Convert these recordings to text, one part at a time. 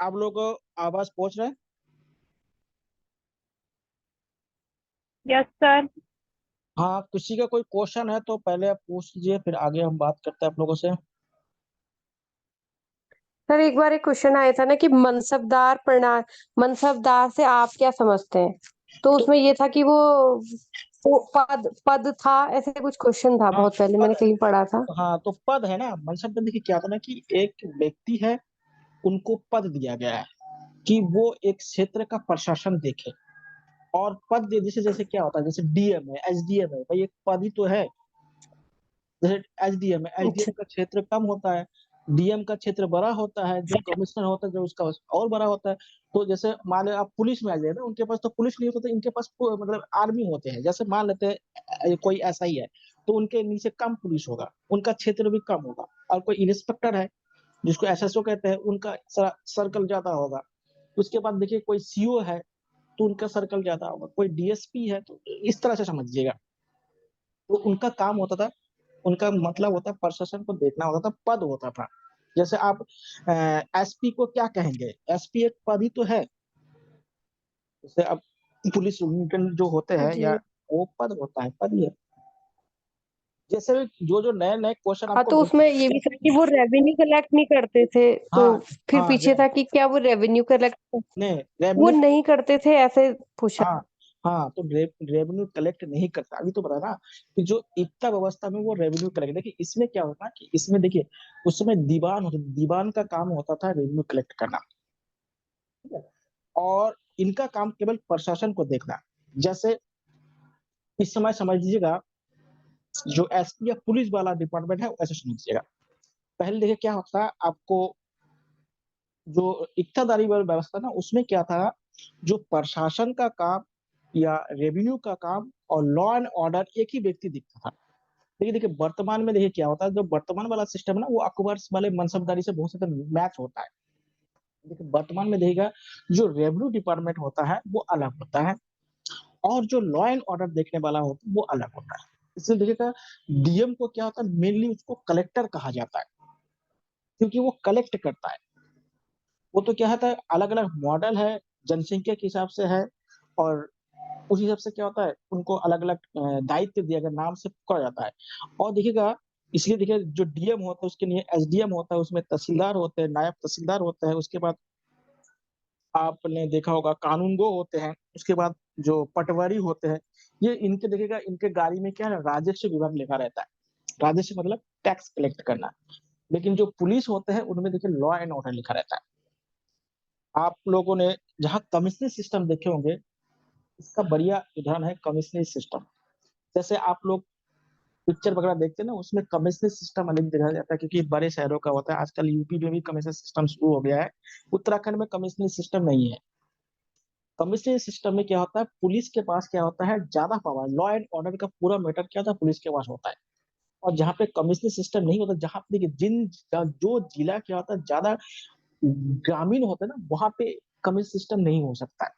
आप लोग को आवाज पहुंच रहा है? Yes sir. हाँ, किसी का कोई क्वेश्चन है तो पहले आप पूछ लीजिए, फिर आगे हम बात करते हैं आप लोगों से। सर एक बार एक क्वेश्चन आया था ना कि मनसबदार से आप क्या समझते हैं? तो तो उसमें ये था कि वो पद पद था, ऐसे कुछ क्वेश्चन था, हाँ, बहुत पहले मैंने पद। कहीं पढ़ा था। हाँ, तो पद है ना, मनसब में देखिए क्या था ना कि एक व्यक्ति है, उनको पद दिया गया है कि वो एक क्षेत्र का प्रशासन देखे। और पद जैसे जैसे क्या होता है, जैसे डीएम है, एसडीएम है, भाई एक पद ही तो है। जैसे एसडीएम है, अच्छा। एसडीएम का क्षेत्र कम होता है, डीएम का क्षेत्र बड़ा होता है, जो कमिश्नर होता है जो उसका और बड़ा होता है। तो जैसे मान लो आप पुलिस में आ जाए ना, उनके पास तो पुलिस नहीं होता, तो इनके पास मतलब आर्मी होते हैं। जैसे मान लेते हैं कोई ऐसा ही है, तो उनके नीचे कम पुलिस होगा, उनका क्षेत्र भी कम होगा। और कोई इंस्पेक्टर है जिसको एसएसओ कहते हैं, उनका सर्कल ज्यादा होगा। उसके बाद देखिए कोई सीओ है, तो उनका सर्कल ज्यादा होगा। कोई डीएसपी है, तो इस तरह से समझिएगा। तो उनका काम होता था, उनका मतलब होता है प्रशासन को देखना होता था, पद होता था। जैसे आप एसपी को क्या कहेंगे? एसपी एक पद ही तो है। जैसे अब पुलिस जो होते हैं, या जी। वो पद होता है, पद ही है। जैसे जो जो नए नए क्वेश्चन हाँ, आपको तो उसमें ये भी था कि वो रेवेन्यू कलेक्ट नहीं करते थे, तो हाँ फिर हाँ, पीछे था कि क्या वो रेवेन्यू कलेक्ट नहीं, वो रेवेन्यू। नहीं करते थे, ऐसे पूछा। हाँ हाँ, तो रेवेन्यू कलेक्ट नहीं करता, अभी तो बता ना कि जो एकता व्यवस्था में वो रेवेन्यू कलेक्ट। देखिए इसमें क्या होता है कि इसमें देखिए उस समय दीवान होते, दीवान का काम होता था रेवेन्यू कलेक्ट करना। ठीक है? और इनका काम केवल प्रशासन को देखना। जैसे इस समय समझ लीजिएगा, जो एसपी या पुलिस वाला डिपार्टमेंट है वैसे समझिएगा। पहले देखिए क्या होता है आपको, जो इक्तादारी वाली व्यवस्था ना, उसमें क्या था, जो प्रशासन का काम या रेवेन्यू का काम और लॉ एंड ऑर्डर एक ही व्यक्ति दिखता था। देखिए देखिए वर्तमान में देखिए क्या होता है, जो वर्तमान वाला सिस्टम है ना, वो अकबर वाले मनसबदारी से बहुत ज्यादा मैच होता है। देखिए वर्तमान में देखिएगा, जो रेवेन्यू डिपार्टमेंट होता है वो अलग होता है, और जो लॉ एंड ऑर्डर देखने वाला होता है वो अलग होता है। इसलिए देखिएगा डीएम को क्या होता है, मेनली उसको कलेक्टर कहा जाता है, क्योंकि वो कलेक्ट करता है। वो तो क्या होता है, अलग अलग मॉडल है, जनसंख्या के हिसाब से है, और उस हिसाब से क्या होता है, उनको अलग अलग दायित्व दिया गया, नाम से पुकारा जाता है। और देखिएगा, इसलिए देखिए जो डीएम होता है उसके लिए एसडीएम होता है, उसमें तहसीलदार होते हैं, नायब तहसीलदार होता है, उसके बाद आपने देखा होगा कानूनगो होते हैं, उसके बाद जो पटवारी होते हैं। ये इनके देखिएगा, इनके गाड़ी में क्या है, राजस्व विभाग लिखा रहता है। राजस्व मतलब टैक्स कलेक्ट करना। लेकिन जो पुलिस होते हैं उनमें देखिए लॉ एंड ऑर्डर लिखा रहता है। आप लोगों ने जहाँ कमिश्नरी सिस्टम देखे होंगे, इसका बढ़िया उदाहरण है कमिश्नरी सिस्टम। जैसे आप लोग पिक्चर वगैरह देखते हैं ना, उसमें कमिश्नरी सिस्टम अलग दिखाया जाता है, क्योंकि बड़े शहरों का होता है। आजकल यूपी में भी कमिश्नरी सिस्टम शुरू हो गया है, उत्तराखंड में कमिश्नरी सिस्टम नहीं है। कमिश्नरी सिस्टम में क्या होता है, पुलिस के पास क्या होता है, ज्यादा पावर, लॉ एंड ऑर्डर का पूरा मैटर क्या होता है, पुलिस के पास होता है। और जहाँ पे कमिश्नरी सिस्टम नहीं होता, जहाँ पे देखिए जो जिला क्या होता है, ज्यादा ग्रामीण होता है ना, वहां पे कमिश्नरी सिस्टम नहीं हो सकता है।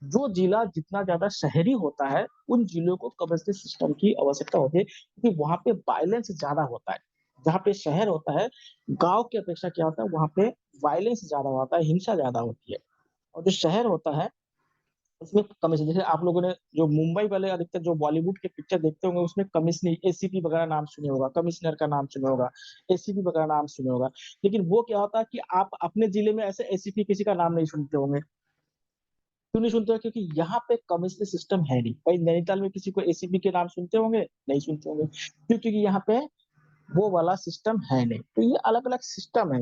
जो जिला जितना ज्यादा शहरी होता है, उन जिलों को कमिश्नरी सिस्टम की आवश्यकता होती है, क्योंकि वहां पे वायलेंस ज्यादा होता है। जहाँ पे शहर होता है, गांव की अपेक्षा क्या होता है, वहां पे वायलेंस ज्यादा होता है, हिंसा ज्यादा होती है। और जो शहर होता है उसमें कमिश्नर, जैसे आप लोगों ने जो मुंबई वाले अधिकतर जो बॉलीवुड के पिक्चर देखते होंगे, उसमें कमिश्नर एसीपी वगैरह नाम सुने होगा, कमिश्नर का नाम सुने होगा, एसीपी वगैरह नाम सुने होगा। लेकिन वो क्या होता है कि आप अपने जिले में ऐसे एसीपी किसी का नाम नहीं सुनते होंगे। क्यों नहीं सुनते हो? क्योंकि यहाँ पे कमिश्नरी सिस्टम है नहीं। भाई नैनीताल में किसी को एसीपी के नाम सुनते होंगे? नहीं सुनते होंगे। क्यों? क्योंकि यहाँ पे वो वाला सिस्टम है नहीं। तो ये अलग अलग सिस्टम है।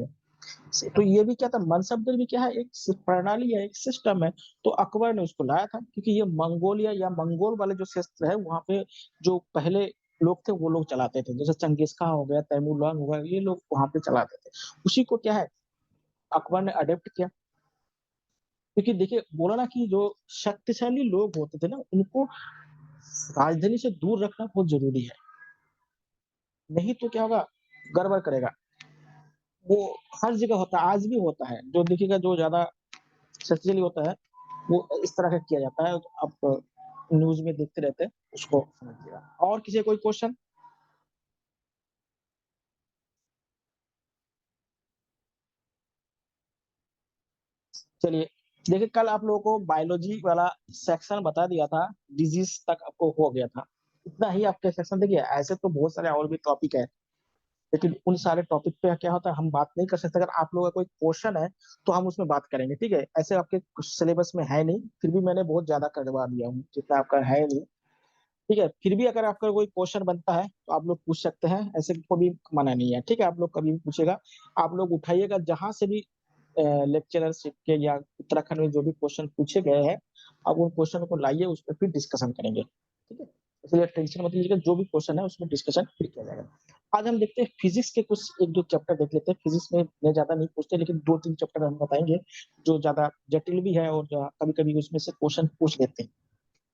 तो ये भी क्या था, मनसबदर भी क्या है, एक प्रणाली है, एक सिस्टम है। तो अकबर ने उसको लाया था, क्योंकि ये मंगोलिया या मंगोल वाले जो क्षेत्र है, वहां पे जो पहले लोग थे वो लोग चलाते थे। जैसे चंगेज खां हो गया, तैमूर लॉन्ग हो गया, ये लोग वहां पे चलाते थे। उसी को क्या है, अकबर ने अडेप्ट किया। क्योंकि देखिए बोला ना कि जो शक्तिशाली लोग होते थे ना, उनको राजधानी से दूर रखना बहुत जरूरी है। नहीं तो क्या होगा, गड़बड़ करेगा। वो हर जगह होता है, आज भी होता है। जो देखिएगा जो ज्यादा शक्तिशाली होता है, वो इस तरह का किया जाता है। तो आप न्यूज में देखते रहते हैं, उसको समझिएगा। और किसी कोई क्वेश्चन? चलिए, देखिए कल आप लोगों को बायोलॉजी वाला सेक्शन बता दिया था, डिजीज तक आपको हो गया था। इतना ही आपके सेक्शन, देखिए ऐसे तो बहुत सारे और भी टॉपिक है, लेकिन उन सारे टॉपिक पे क्या होता है हम बात नहीं कर सकते। अगर आप लोगों का कोई क्वेश्चन है तो हम उसमें बात करेंगे, ठीक है। ऐसे आपके सिलेबस में है नहीं, फिर भी मैंने बहुत ज्यादा करवा दिया हूँ, जितना आपका है नहीं, ठीक है। फिर भी अगर आपका कोई क्वेश्चन बनता है तो आप लोग पूछ सकते हैं, ऐसे कोई मना नहीं है, ठीक है। आप लोग कभी भी पूछेगा, आप लोग उठाइएगा जहां से भी लेक्चररशिप के या उत्तराखंड में जो भी क्वेश्चन पूछे गए हैं, आप उन क्वेश्चन को लाइए, उस पर फिर डिस्कशन करेंगे, ठीक है। इसलिए टेंशन मत लीजिएगा, जो भी क्वेश्चन है उसमें डिस्कशन फिर किया जाएगा। आज हम देखते हैं फिजिक्स के कुछ एक दो चैप्टर देख लेते हैं। फिजिक्स में मैं ज्यादा नहीं पूछते, लेकिन दो तीन चैप्टर हम बताएंगे जो ज्यादा जटिल भी है और कभी कभी उसमें से क्वेश्चन पूछ लेते हैं।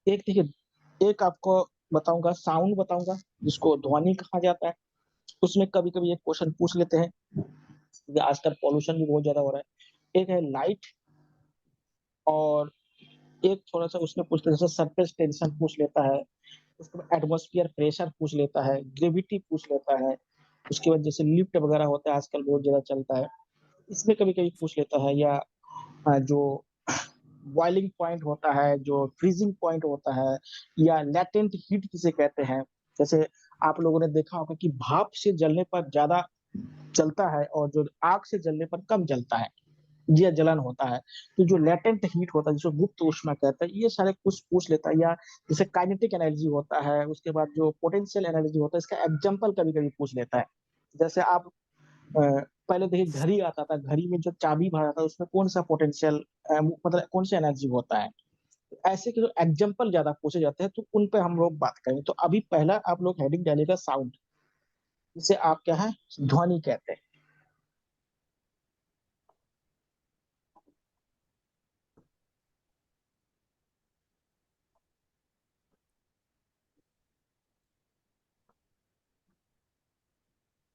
एक देखिए, एक आपको बताऊंगा, साउंड बताऊंगा, जिसको ध्वनि कहा जाता है। उसमें कभी कभी एक क्वेश्चन पूछ लेते हैं, क्योंकि आजकल पॉल्यूशन भी बहुत ज्यादा हो रहा है। एक है लाइट, और एक थोड़ा सा उसमें पूछ लेते हैं, जैसे सरफेस टेंशन पूछ लेता है, उसके बाद एटमॉस्फेयर प्रेशर पूछ लेता है, ग्रेविटी पूछ लेता है। उसके बाद जैसे लिफ्ट वगैरह होता है आजकल बहुत ज्यादा चलता है, इसमें कभी कभी पूछ लेता है। या जो बॉइलिंग पॉइंट होता है, जो फ्रीजिंग पॉइंट होता है, या लेटेंट हीट किसे कहते हैं। जैसे आप लोगों ने देखा होगा कि भाप से जलने पर ज्यादा जलता है और जो आग से जलने पर कम जलता है, या जलन होता है। तो जो लेटेंट हीट होता है, जिसको गुप्त ऊष्मा कहते हैं, ये सारे कुछ पूछ लेता है। या जैसे काइनेटिक एनर्जी होता है, उसके बाद जो पोटेंशियल एनर्जी होता है, इसका एग्जाम्पल कभी कभी पूछ लेता है। जैसे आप पहले देखिए घड़ी आता था, घड़ी में जो चाबी भरा था उसमें कौन सा पोटेंशियल, मतलब कौन सा एनर्जी होता है। ऐसे के जो एग्जाम्पल ज्यादा पूछे जाते हैं, तो उन पे हम लोग बात करेंगे। तो अभी पहला आप लोग हेडिंग डालिएगा साउंड, जिसे आप क्या है, ध्वनि कहते हैं।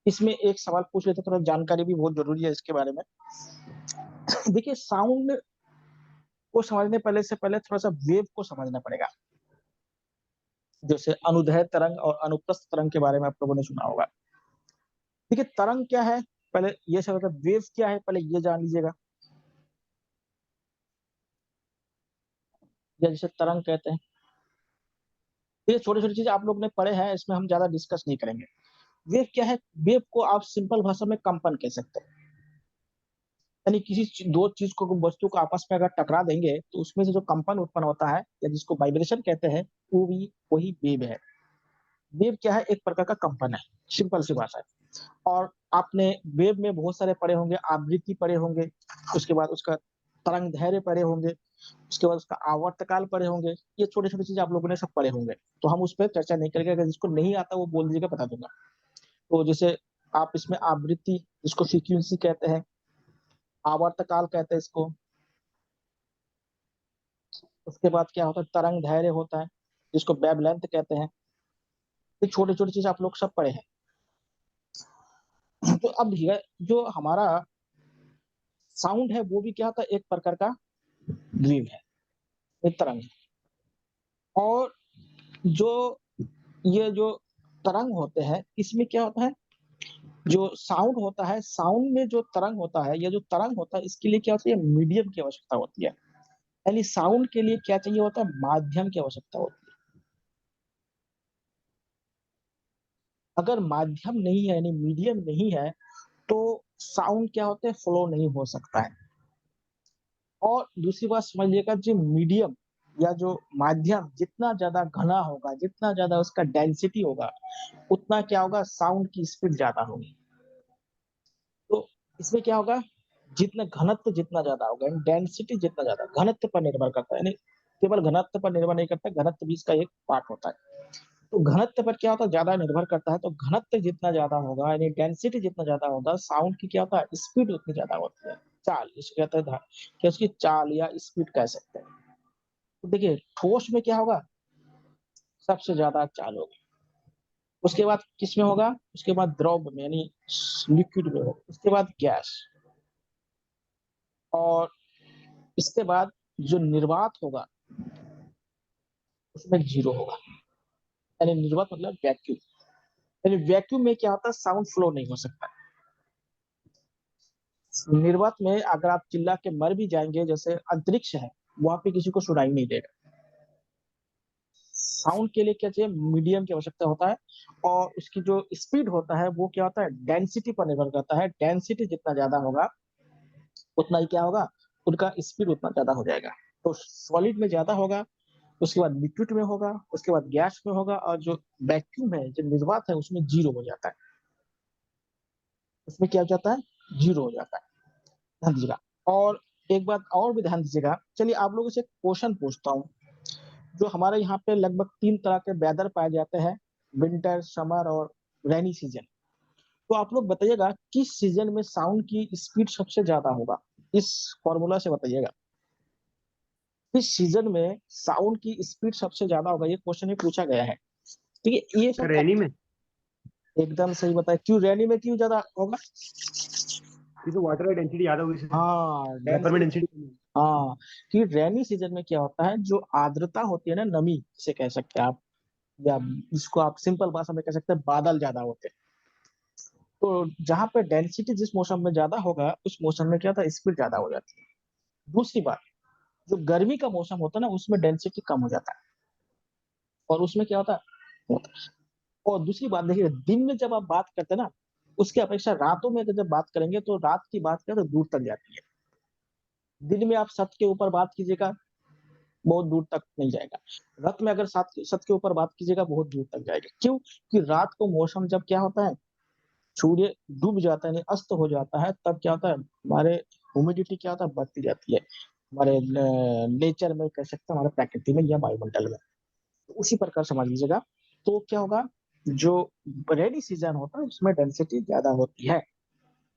इसमें एक सवाल पूछ लेते हैं, थोड़ा जानकारी भी बहुत जरूरी है इसके बारे में। देखिए साउंड को समझने पहले से पहले थोड़ा सा वेव को समझना पड़ेगा। जैसे अनुदैर्ध्य तरंग और अनुप्रस्थ तरंग के बारे में आप लोगों ने सुना होगा। देखिए तरंग क्या है, पहले ये सब, वेव क्या है पहले ये जान लीजिएगा। या जिसे तरंग कहते हैं, ये छोटी छोटी चीजें आप लोग ने पढ़े हैं, इसमें हम ज्यादा डिस्कस नहीं करेंगे। वेव क्या है, वेव को आप सिंपल भाषा में कंपन कह सकते हैं। यानी किसी दो चीज को, वस्तु को आपस में अगर टकरा देंगे तो उसमें से जो कंपन उत्पन्न होता है, या जिसको वाइब्रेशन कहते हैं, वो भी वही वेव है। वेव क्या है, एक प्रकार का कंपन है, सिंपल सी भाषा है। और आपने वेव में बहुत सारे पढ़े होंगे, आवृत्ति पढ़े होंगे, उसके बाद उसका तरंग दैर्ध्य पढ़े होंगे, उसके बाद उसका आवर्तकाल पढ़े होंगे। ये छोटे छोटे चीजें आप लोगों ने सब पढ़े होंगे, तो हम उस पर चर्चा नहीं करेंगे। अगर जिसको नहीं आता वो बोल दीजिएगा, बता दूंगा। तो जैसे आप इसमें आवृत्ति, जिसको फ्रीक्वेंसी कहते हैं, आवर्तकाल कहते हैं इसको। उसके बाद क्या होता है, तरंग दैर्ध्य होता है, जिसको वेवलेंथ कहते हैं। ये छोटी छोटी चीज आप लोग सब पढ़े हैं। तो अब जो हमारा साउंड है, वो भी क्या होता है, एक प्रकार का वेव है, एक तरंग है। और जो ये जो तरंग होते हैं, इसमें क्या होता है, जो साउंड होता है, साउंड में जो तरंग होता है, या जो तरंग होता है, इसके लिए क्या होती है, मीडियम की आवश्यकता होती है। यानी साउंड के लिए क्या चाहिए होता है, माध्यम की आवश्यकता होती है। अगर माध्यम नहीं है, यानी मीडियम नहीं है, तो साउंड क्या होता है, फ्लो नहीं हो सकता है। और दूसरी बात समझिएगा, जो मीडियम या जो माध्यम जितना ज्यादा घना होगा, जितना ज्यादा उसका डेंसिटी होगा, उतना क्या होगा, साउंड की स्पीड ज्यादा होगी। तो इसमें क्या होगा, जितना घनत्व जितना ज्यादा होगा, डेंसिटी जितना ज्यादा, घनत्व पर निर्भर करता है। यानी केवल घनत्व पर निर्भर नहीं करता, घनत्व भी इसका एक पार्ट होता है। तो घनत्व पर क्या होता है, ज्यादा निर्भर करता है। तो घनत्व जितना ज्यादा होगा, यानी डेंसिटी जितना ज्यादा होगा, साउंड की क्या होता है, स्पीड उतनी ज्यादा होती है। चाल इसको कहते हैं, कि उसकी चाल या स्पीड कह सकते हैं। तो देखिए ठोस में क्या होगा, सबसे ज्यादा चाल होगी। उसके बाद किसमें होगा, उसके बाद द्रव में, यानी लिक्विड में होगा। उसके बाद गैस, और इसके बाद जो निर्वात होगा, उसमें जीरो होगा। यानी निर्वात मतलब वैक्यूम। यानी वैक्यूम में क्या होता है, साउंड फ्लो नहीं हो सकता। निर्वात में अगर आप चिल्ला के मर भी जाएँगे, जैसे अंतरिक्ष है, वहाँ पे किसी को सुनाई नहीं देगा। साउंड के लिए क्या चाहिए? मीडियम की आवश्यकता होता है और उसकी जो स्पीड होता है, वो क्या होता है? डेंसिटी पर निर्भर करता है। डेंसिटी जितना ज़्यादा होगा, उतना ही क्या होगा? उनका स्पीड उतना ज़्यादा हो जाएगा। तो सॉलिड में ज़्यादा होगा, उसके बाद लिक्विड में होगा, उसके बाद गैस में होगा और जो वैक्यूम है, जो निर्वात है, उसमें 0 हो जाता है। उसमें क्या हो जाता है? 0 हो जाता है। ध्यान दीजिएगा और एक बात और भी ध्यान दीजिएगा, चलिए आप लोगों से एक क्वेश्चन पूछता हूँ, जो हमारे यहाँ पे लगभग 3 तरह के वेदर पाए जाते हैं, विंटर, समर और रेनी सीज़न। तो आप लोग बताइएगा किस सीज़न में साउंड की स्पीड सबसे ज़्यादा होगा? इस फ़ॉर्मूला से बताइएगा। किस सीज़न में साउंड की स्पीड सबसे ज़्यादा होगा? ये क्वेश्चन ही पूछा गया है। ठीक है, ये सब रेनी में, एकदम सही बताया। क्यों रेनी में क्यों ज़्यादा होगा? क्योंकि वाटर की डेंसिटी ज्यादा होगी, हाँ, वेपर में डेंसिटी डेंसिटी कम है। हाँ, कि रेनी सीज़न में क्या होता है, जो आर्द्रता होती है ना, नमी जिसे कह सकते हैं आप या इसको आप सिंपल भाषा में कह सकते हैं, बादल ज़्यादा होते हैं। तो जहाँ पे डेंसिटी जिस मौसम में ज़्यादा होगा, उस मौसम में क्या होता है, स्पीड ज़्यादा हो जाती है। दूसरी बात, जो गर्मी का मौसम होता है ना, उसमें डेंसिटी कम हो जाता है और उसमें क्या होता है होता है। और दूसरी बात देखिए, दिन में जब आप बात करते हैं ना, उसकी अपेक्षा रातों में अगर जब बात करेंगे, तो रात की बात करें तो दूर तक जाती है। दिन में आप छत के ऊपर बात कीजिएगा, बहुत दूर तक नहीं जाएगा। रात में अगर छत के ऊपर बात कीजिएगा, बहुत दूर तक जाएगा। क्यों? कि रात को मौसम जब क्या होता है, सूर्य डूब जाता है, यानी अस्त हो जाता है, तब क्या होता है, हमारे ह्यूमिडिटी क्या होता है, बढ़ती जाती है। हमारे नेचर में कह सकते हैं, हमारे प्रकृति में या वायुमंडल में। तो उसी प्रकार समझ लीजिएगा। तो क्या होगा, जो रेनी सीज़न होता है, उसमें डेंसिटी ज़्यादा होती है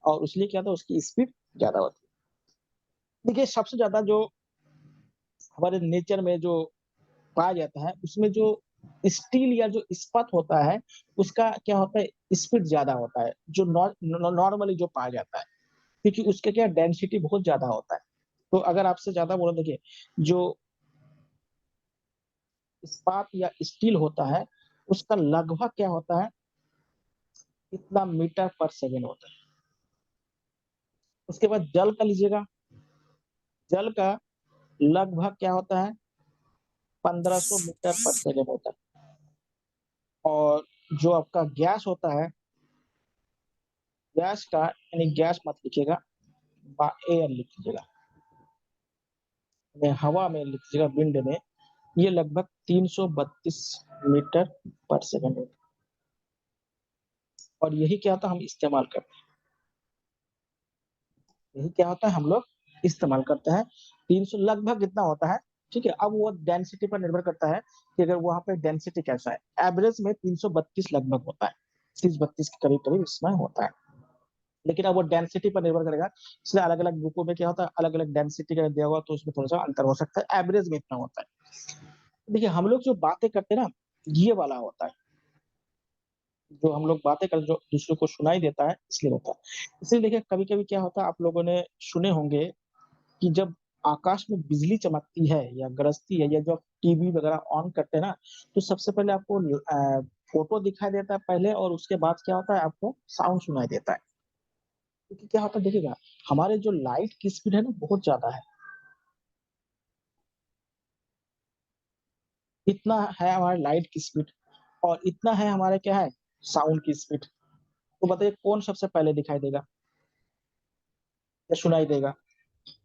और इसलिए क्या होता है, उसकी स्पीड ज़्यादा होती है। देखिए, सबसे ज़्यादा जो हमारे नेचर में जो पाया जाता है, उसमें जो स्टील या जो इस्पात होता है, उसका क्या होता है, स्पीड ज़्यादा होता है, जो नॉर्मली जो पाया जाता है, क्योंकि उसका क्या डेंसिटी बहुत ज़्यादा होता है। तो अगर आपसे ज़्यादा बोला, देखिए, जो इस्पात या स्टील होता है, उसका लगभग क्या होता है, इतना मीटर पर सेकंड होता है। उसके बाद जल का लीजिएगा, जल का लगभग क्या होता है, 1500 मीटर पर सेकंड होता है और जो आपका गैस होता है, गैस का यानी गैस मत लिखिएगा, एयर लिख लीजिएगा, हवा में लिख लीजिएगा, विंड में, ये लगभग 332 मीटर पर सेकंड होता है और यही क्या होता है, हम इस्तेमाल करते हैं। यही क्या होता है, हम लोग इस्तेमाल करते हैं। 300 लगभग इतना होता है, ठीक है? अब वो डेंसिटी पर निर्भर करता है कि अगर वहाँ पे डेंसिटी कैसा है। एवरेज में 332 लगभग होता है, 30-32 के करीब-करीब इसमें होता है। लेकिन अब वो डेंसिटी पर निर्भर करेगा, इसलिए अलग-अलग बुकों में क्या होता है, अलग-अलग डेंसिटी का दिया हुआ, तो उसमें थोड़ा-सा अंतर हो सकता है, एवरेज में इतना होता है। देखिए, हम लोग जो बातें करते हैं ना, ये वाला होता है। जो हम लोग बातें करते, जो दूसरों को सुनाई देता है, इसलिए होता है। इसलिए देखिए, कभी-कभी क्या होता है, आप लोगों ने सुने होंगे कि जब आकाश में बिजली चमकती है या गरजती है या जब टीवी वगैरह ऑन करते हैं ना, तो सबसे पहले आपको फ़ोटो दिखाई देता है पहले और उसके बाद क्या होता है, आपको साउंड सुनाई देता है। क्योंकि क्या होता है देखिएगा, हमारे जो लाइट की स्पीड है ना, बहुत ज़्यादा है। इतना है हमारे लाइट की स्पीड और इतना है हमारे क्या है, साउंड की स्पीड। तो बताइए कौन सबसे पहले दिखाई देगा या सुनाई देगा?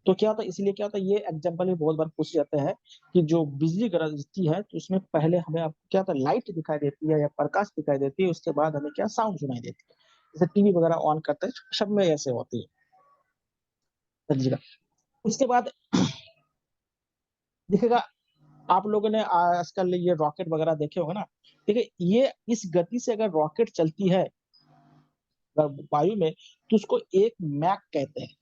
तो क्या होता है, इसीलिए क्या होता है, ये एग्ज़ाम्पल भी बहुत बार पूछे जाते हैं कि जो बिजली गरजती है, तो उसमें पहले हमें अब क्या होता है, लाइट दिखाई देती है या प्रकाश दिखाई देती है, उसके बाद हमें क्या साउंड सुनाई देती है। जैसे टीवी वगैरह ऑन करते हैं, सब में ऐसे होती है। समझिएगा। उसके बाद देखिएगा, आप लोगों ने आजकल ये रॉकेट वगैरह देखे होंगे ना, ठीक है? ये इस गति से अगर रॉकेट चलती है वायु में, तो उसको 1 मैक कहते हैं।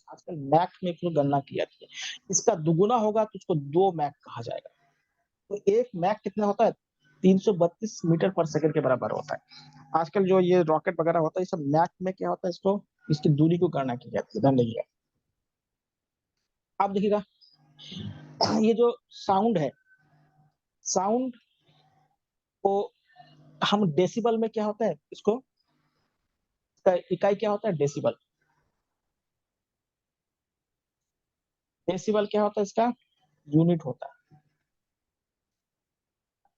आजकल मैक में इसको गणना की जाती है। इसका दुगुना होगा तो उसको 2 मैक कहा जाएगा। तो 1 मैक कितना होता है? 332 मीटर पर सेकंड के बराबर होता है। आजकल जो ये रॉकेट वगैरह होता है, ये सब मैक में क्या होता है, इसको इसकी दूरी को गणना की जाती है। ध्यान रखिएगा। अब देखिएगा, ये जो साउंड है, साउंड को हम डेसिबल में क्या होता है, इसको इसका इकाई क्या होता है, डेसिबल। डेसिबल क्या होता है इसका यूनिट होता है।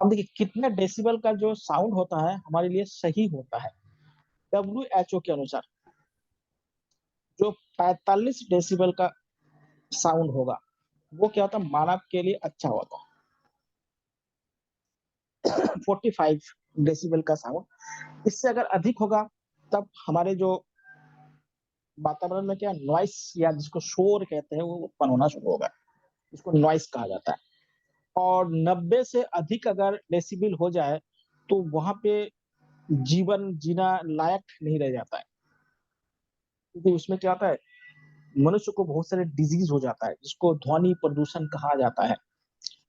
अब देखिए कितने डेसिबल का जो साउंड होता है हमारे लिए सही होता है। WHO के अनुसार जो 45 डेसिबल का साउंड होगा वो क्या होता है मानव के लिए अच्छा होता है। 45 डेसिबल का साउंड, इससे अगर अधिक होगा तब हमारे जो वातावरण में क्या नॉइस या जिसको शोर कहते हैं वो उत्पन्न होना शुरू होगा, इसको नॉइस कहा जाता है। और 90 से अधिक अगर डेसिबल हो जाए तो वहां पे जीवन जीना लायक नहीं रह जाता है, क्योंकि उसमें क्या होता है मनुष्य को बहुत सारे डिजीज हो जाता है जिसको ध्वनि प्रदूषण कहा जाता है।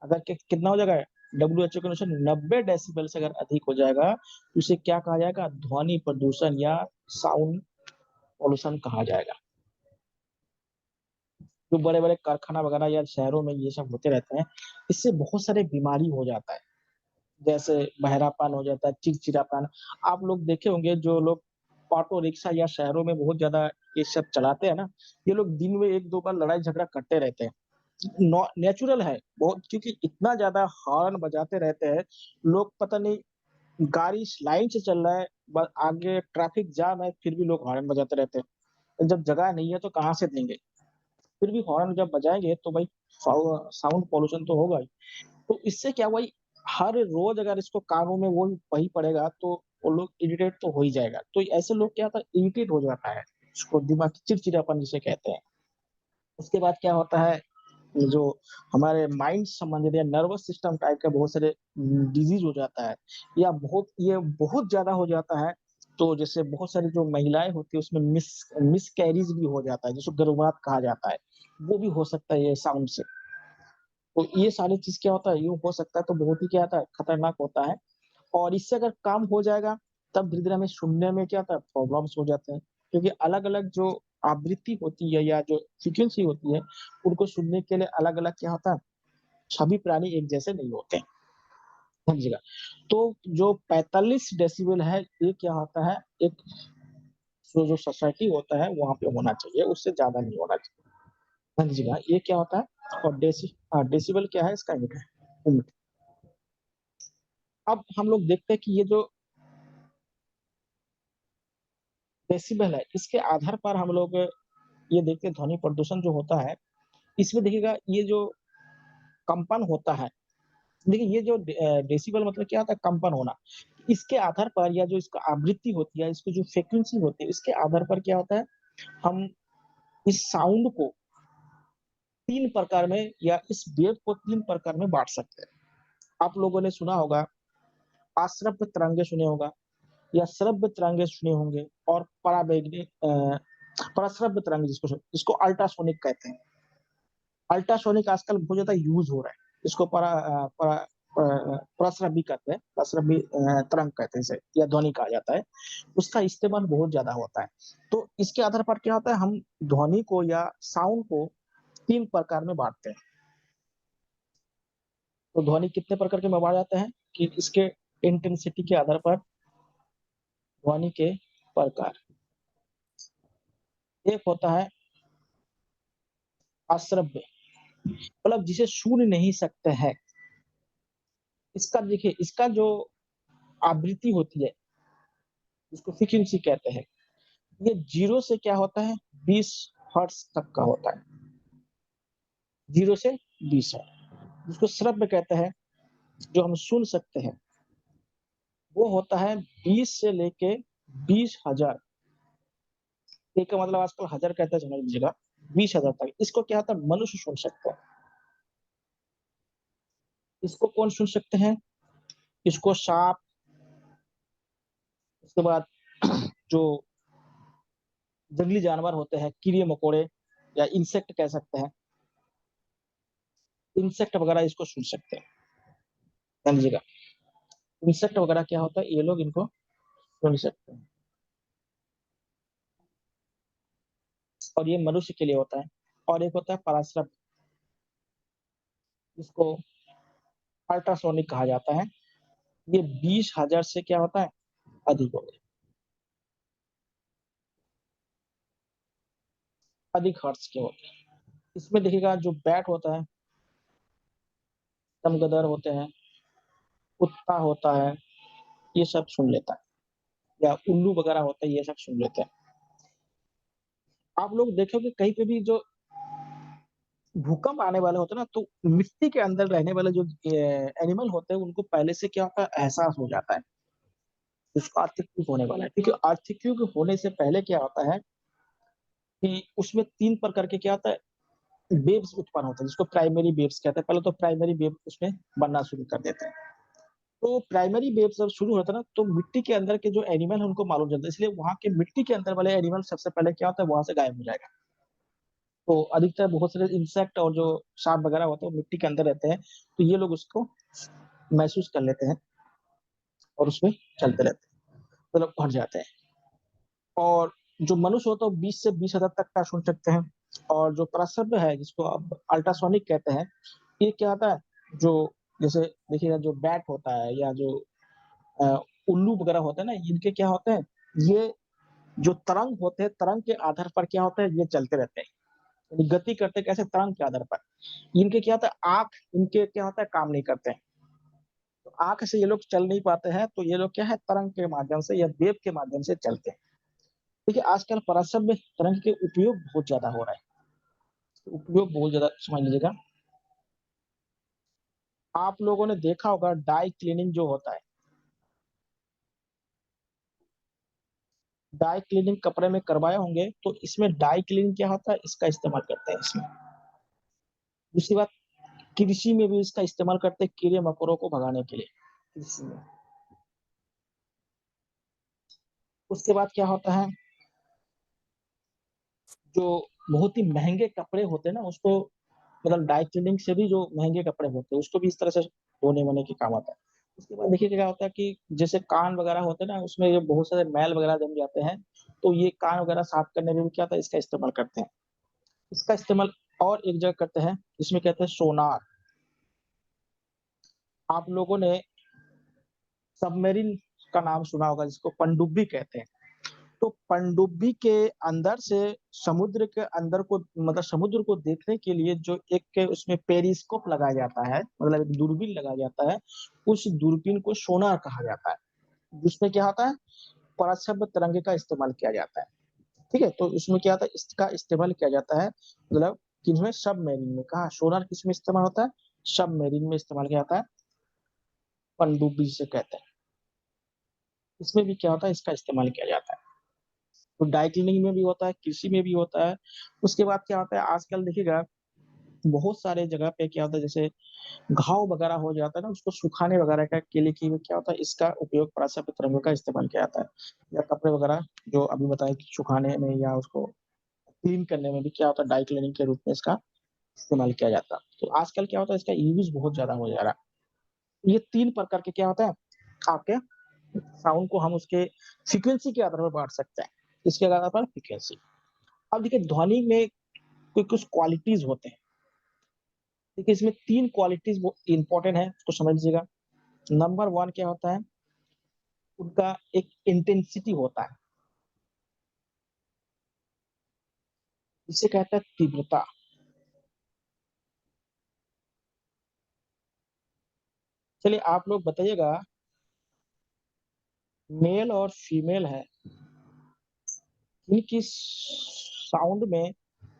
अगर कितना हो जाएगा WHO के अनुसार 90 डेसिबल से अगर अधिक हो जाएगा तो उसे क्या कहा जाएगा ध्वनि प्रदूषण या साउंड पॉल्यूशन कहा जाएगा। जो बड़े बड़े कारखाना वगैरह या शहरों में ये सब होते रहते हैं, इससे बहुत सारे बीमारी हो जाता है, जैसे बहरापन हो जाता है, चिड़चिड़ापन। आप लोग देखे होंगे जो लोग ऑटो रिक्शा या शहरों में बहुत ज्यादा ये सब चलाते हैं ना, ये लोग दिन में एक दो बार लड़ाई झगड़ा करते रहते हैं। नेचुरल है बहुत, क्योंकि इतना ज्यादा हॉर्न बजाते रहते हैं लोग, पता नहीं गाड़ी इस लाइन से चल रहा है, आगे ट्रैफिक जाम है फिर भी लोग हॉर्न बजाते रहते हैं। जब जगह नहीं है तो कहाँ से देंगे, फिर भी हॉर्न जब बजाएंगे तो भाई साउंड पॉल्यूशन तो होगा ही। तो इससे क्या हुआ, हर रोज अगर इसको कानों में वो वही पड़ेगा तो वो लोग इरिटेट तो हो ही जाएगा। तो ऐसे लोग क्या होता है इरिटेट हो जाता है, उसको दिमाग चिड़चिड़ापन जिसे कहते हैं। उसके बाद क्या होता है जो हमारे माइंड संबंधित या नर्वस सिस्टम टाइप के बहुत सारे डिजीज हो जाता है, या बहुत ज्यादा हो जाता है। तो जैसे बहुत सारी जो महिलाएं होती है उसमें मिस कैरीज भी हो जाता है, जिसको गर्भपात कहा जाता है, वो भी हो सकता है ये साउंड से। तो ये सारी चीज क्या होता है ये हो सकता है, तो बहुत ही क्या होता है खतरनाक होता है। और इससे अगर काम हो जाएगा तब धीरे धीरे हमें सुनने में क्या होता है प्रॉब्लम्स हो जाते हैं, क्योंकि अलग अलग जो आवृत्ति होती है या जो फ्रीक्वेंसी होती है उनको सुनने के लिए अलग अलग क्या होता है, सभी प्राणी एक जैसे नहीं होते हैं, समझिएगा। तो जो 45 डेसिबल है ये क्या होता है एक जो सोसाइटी होता है वहां पे होना चाहिए, उससे ज्यादा नहीं होना चाहिए, समझिएगा। ये क्या होता है और डेसिबल क्या है इसका यूनिट है यूनिट। अब हम लोग देखते हैं कि ये जो डेसिबल है इसके आधार पर हम लोग ये देखते हैं ध्वनि प्रदूषण जो होता है इसमें देखिएगा ये जो कंपन होता है, देखिए ये जो डेसिबल मतलब क्या होता है कंपन होना, इसके आधार पर या जो इसका आवृत्ति होती है इसकी जो फ्रीक्वेंसी होती है इसके आधार पर क्या होता है हम इस साउंड को तीन प्रकार में या इस वेव को तीन प्रकार में बांट सकते हैं। आप लोगों ने सुना होगा आश्रव्य तरंगे सुने होगा या श्रव्य तरंगे सुने होंगे, और पराबैंगनी परश्रव्य तरंगे जिसको अल्ट्रासोनिक कहते हैं। अल्ट्रासोनिक आजकल बहुत ज्यादा यूज हो रहा है, इसको प्रस्रवी कहते हैं, प्रस्रवी तरंग कहते हैं इसे, या ध्वनि कहा जाता है, उसका इस्तेमाल बहुत ज्यादा होता है। तो इसके आधार पर क्या होता है हम ध्वनि को या साउंड को तीन प्रकार में बांटते हैं। तो ध्वनि कितने प्रकार के में बांटा जाता है कि इसके इंटेंसिटी के आधार पर ध्वनि के प्रकार। एक होता है अश्रव्य, मतलब जिसे सुन नहीं सकते हैं। इसका देखिए इसका जो आवृत्ति होती है जिसको फ्रीक्वेंसी कहते हैं, ये 0 से क्या होता है 20 हर्ट्ज तक का होता है, 0 से 20 हर्ट्ज। जिसको श्रव्य कहते हैं जो हम सुन सकते हैं वो होता है 20 से लेके 20,000, एक का मतलब आजकल हजार कहते हैं समझ लीजिएगा, 20,000 तक इसको क्या होता है मनुष्य सुन सकते हैं। इसको कौन सुन सकते हैं, इसको सांप, उसके बाद जो जंगली जानवर होते हैं कीड़े मकोड़े या इंसेक्ट कह सकते हैं, इंसेक्ट वगैरह इसको सुन सकते हैं, समझिएगा। इंसेक्ट वगैरह क्या होता है ये लोग इनको सुन सकते हैं, और ये मनुष्य के लिए होता है। और एक होता है पराश्रव, इसको अल्ट्रासोनिक कहा जाता है। ये 20,000 से क्या होता है अधिक होता है, अधिक हर्ट्ज के होते हैं। इसमें देखिएगा जो बैट होता है, चमगादड़ होते हैं, कुत्ता होता है, ये सब सुन लेता है, या उल्लू वगैरह होते हैं, ये सब सुन लेते हैं। आप लोग देखोगे कहीं पे भी जो भूकंप आने वाले होते हैं ना, तो मिट्टी के अंदर रहने वाले जो एनिमल होते हैं, उनको पहले से क्या होता है, एहसास हो जाता है उसको अर्थक्वेक होने वाला है। क्योंकि अर्थक्वेक होने से पहले क्या होता है कि उसमें 3 प्रकार के क्या होता है, वेव्स उत्पन्न होते हैं, जिसको प्राइमरी वेव्स कहते हैं। पहले तो प्राइमरी वेव उसमें बनना शुरू कर देते हैं। तो प्राइमरी वेव जब शुरू होता है ना, तो मिट्टी के अंदर के जो एनिमल है उनको मालूम चलता है, इसलिए वहाँ के मिट्टी के अंदर वाले एनिमल सबसे पहले क्या होता है, वहां से गायब हो जाएगा। तो अधिकतर बहुत सारे इंसेक्ट और जो सांप वगैरह होते हैं वो मिट्टी के अंदर रहते हैं, तो ये लोग उसको महसूस कर लेते हैं और उसमें चलते रहते हैं, मतलब हट जाते हैं। और जो मनुष्य होता है वो 20 से 20,000 तक का सुन सकते हैं। और जो प्रसव है, जिसको आप अल्ट्रासोनिक कहते हैं, ये क्या होता है, जो जैसे देखिएगा जो बैट होता है या जो अ, उल्लू वगैरह होते हैं ना, इनके क्या होते हैं, ये जो तरंग होते हैं, तरंग के आधार पर क्या होता है, ये चलते रहते हैं। यानी गति करते कैसे, तरंग के आधार पर। इनके क्या होता है, आँख इनके क्या होता है, काम नहीं करते हैं। तो आँख से ये लोग चल नहीं पाते हैं, तो ये लोग क्या है, तरंग के माध्यम से या वेव के माध्यम से चलते हैं। देखिए आजकल पराशर में तरंग के उपयोग बहुत ज़्यादा हो रहा है। उपयोग बहुत ज़्यादा समझ लीजिएगा। आप लोगों ने देखा होगा डाई क्लीनिंग जो होता है, डाई क्लीनिंग कपड़े में करवाए होंगे, तो इसमें डाई क्लीनिंग क्या होता है, इसका इस्तेमाल करते हैं इसमें। दूसरी बात, कृषि में भी इसका इस्तेमाल करते हैं कीड़े-मकोड़ों को भगाने के लिए, कृषि में। उसके बाद क्या होता है, जो बहुत ही महँगे कपड़े होते हैं ना, उसको मतलब डाई क्लीनिंग से भी जो महँगे कपड़े होते हैं, उसको भी इस तरह से धोने-वोने के काम आता है। उसके बाद देखिए क्या होता है कि जैसे कान वगैरह होते हैं ना, उसमें जो बहुत सारे मैल वगैरह जम जाते हैं, तो ये कान वगैरह साफ करने में भी क्या होता है, इसका इस्तेमाल करते हैं। इसका इस्तेमाल और एक जगह करते हैं, जिसमें कहते हैं सोनार। आप लोगों ने सबमरीन का नाम सुना होगा, जिसको पनडुब्बी कहते हैं। तो पनडुब्बी के अंदर से समुद्र के अंदर को, मतलब समुद्र को देखने के लिए जो एक उसमें पेरिस्कोप लगाया जाता है, मतलब एक दूरबीन लगाया जाता है, उस दूरबीन को सोनार कहा जाता है। जिसमें क्या होता है, पराश्रव्य तरंग का इस्तेमाल किया जाता है। ठीक है? तो इसमें क्या होता है, इसका इस्तेमाल किया जाता है, मतलब किसमें, सबमरीन में। कहाँ सोनार किसमें इस्तेमाल होता है, सबमरीन में इस्तेमाल किया जाता है, पनडुब्बी जिसे कहते हैं। इसमें भी क्या होता है, इसका इस्तेमाल किया जाता है। तो ड्राई क्लीनिंग में भी होता है, कृषि में भी होता है। उसके बाद क्या होता है, आजकल देखिएगा बहुत सारे जगह पे क्या होता है, जैसे घाव वगैरह हो जाता है ना, उसको सुखाने वगैरह का के लिए कि क्या होता है, इसका उपयोग पराश्रव्य तरंगों का इस्तेमाल किया जाता है। या कपड़े वगैरह जो अभी बताया कि सुखाने में या उसको क्लीन करने में भी क्या होता है, ड्राई क्लीनिंग के रूप में इसका इस्तेमाल किया जाता है। तो आजकल क्या होता है, इसका यूज़ बहुत ज़्यादा हो जा रहा है। ये 3 प्रकार के क्या होता है, आपके साउंड को हम उसके फ्रीक्वेंसी के आधार पर बाँट सकते हैं। इसके आधार पर फ्रीक्वेंसी। अब देखिए ध्वनि में कोई कुछ क्वालिटीज़ होते हैं। देखिए इसमें 3 क्वालिटीज़ वो इम्पोर्टेंट है, उसको समझ लीजिएगा। नंबर 1 क्या होता है, उनका एक इंटेंसिटी होता है, जिसे कहते हैं तीव्रता। चलिए आप लोग बताइएगा, मेल और फीमेल है, इनकी साउंड में